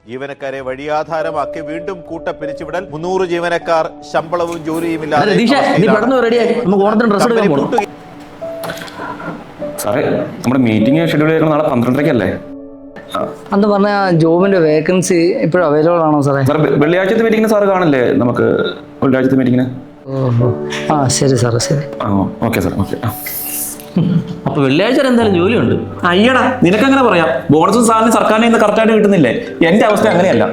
ജീവനക്കാരെ വഴിയാധാരമാക്കി വീണ്ടും കൂട്ടപ്പിരിച്ചുവിടൽ. 300 ജീവനക്കാർ ശമ്പളവും ജോലിയുമില്ലാതെ. സാറേ, നമ്മുടെ മീറ്റിംഗ് ഷെഡ്യൂൾ ചെയ്യണം നാളെ 12:30-ക്കല്ലേ? അന്ന് പറഞ്ഞ ജോബിന്റെ വേക്കൻസി ഇപ്പോഴും അവൈലബിൾ ആണോ സാറേ? സാർ വെള്ളിയാഴ്ചത്തെ മീറ്റിംഗിന് സാറ് കാണില്ലേ? നമുക്ക് വെള്ളിയാഴ്ചത്തെ മീറ്റിംഗിന്. ഓഹോ, ആ ശരി സാറേ, ശരി. ആ ഓക്കെ സാർ, ഓക്കെ. അപ്പൊ വെള്ളിയാഴ്ച എന്തായാലും ജോലിയുണ്ട്. അയ്യടാ, നിനക്കങ്ങനെ പറയാം. ബോണസും സാറിന് സർക്കാരിൽ നിന്ന് കറക്റ്റായിട്ട് കിട്ടുന്നില്ലേ? എന്റെ അവസ്ഥ അങ്ങനെയല്ല.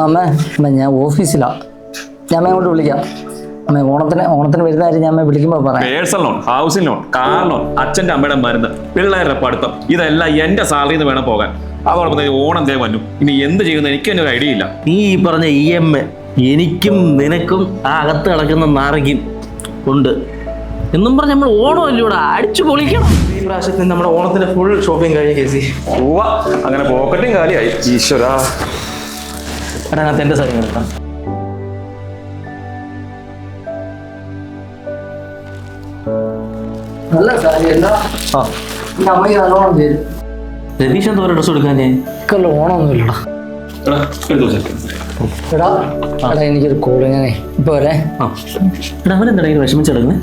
അമ്മേ, ഞാൻ ഓഫീസിലാ. ഞാൻ അങ്ങോട്ട് വിളിക്കാം. അമ്മേ, ഓണത്തിന് വരുന്ന കാര്യം ഞാൻ വിളിക്കുമ്പോൾ പറയാം. Personal loan, housing loan, car loan, അച്ഛൻ്റെ അമ്മയുടെ മരുന്ന്, പിള്ളേരുടെ പഠിത്തം, ഇതെല്ലാം എന്റെ സാലറിന്ന് വേണം പോകാൻ. അതോടൊപ്പം ഓണം ദേ വന്നു. ഇനി എന്ത് ചെയ്യുന്ന എനിക്ക് തന്നെ ഒരു ഐഡിയ ഇല്ല. നീ ഈ പറഞ്ഞ EMI എനിക്കും നിനക്കും ആ അകത്ത് കിടക്കുന്ന നാരകിൻ ഉണ്ട് എന്നും പറഞ്ഞ് നമ്മൾ ഓണം അല്ലൂടെ അടിച്ചു പൊളിക്കണം. ഈ പ്രാവശ്യത്തിന് നമ്മുടെ ഓണത്തിന്റെ ഫുൾ ഷോപ്പിംഗ് കഴിഞ്ഞ കേസി. അങ്ങനെ പോക്കറ്റും കാലിയായി. ഈശ്വരാ, അതിനകത്ത് എന്റെ സാധനം എടുക്കാം. നല്ല കാര്യം. ആ, അമ്മയ്ക്ക് നല്ലോണം തരും. രതീഷ് എന്താ പറയുക ഡ്രസ് എടുക്കാൻ? ഓണമൊന്നുമില്ലടാ. എടാ, എനിക്കൊരു കോള്, ഞാനേ ഇപ്പൊ വരെ. ആ എടാ, അവനെന്താ വിഷമിച്ചെടുക്കുന്നത്?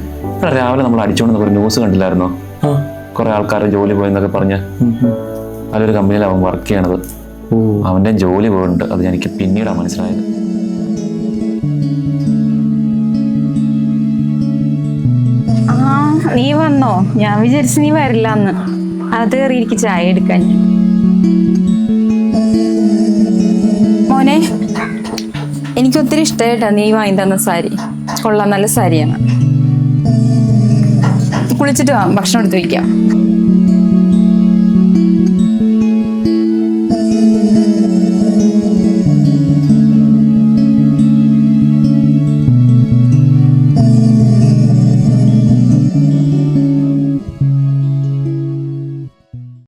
രാവിലെ നമ്മൾ അടിച്ചോണ്ട് ഒരു ന്യൂസ് കണ്ടില്ലായിരുന്നോ? കുറെ ആൾക്കാർ ജോലി പോയെന്നൊക്കെ പറഞ്ഞ് അതിലൊരു കമ്പനിയിൽ അവൻ വർക്ക് ചെയ്യണത്. അവന്റെ ജോലി പോയിട്ടുണ്ട്. അത് എനിക്ക് പിന്നീടാണ് മനസ്സിലായത്. നീ വന്നോ? ഞാൻ വിചാരിച്ചു നീ വരില്ല എന്ന്. അത് കയറിയിരിക്കും ചായ എടുക്കാൻ. മോനെ, എനിക്കൊത്തിരി ഇഷ്ടമായിട്ടാ നീ വാങ്ങി തന്ന സാരി. കൊള്ളാം, നല്ല സാരിയാണ്. കുളിച്ചിട്ട് വാ, ഭക്ഷണം എടുത്ത് വയ്ക്കാം.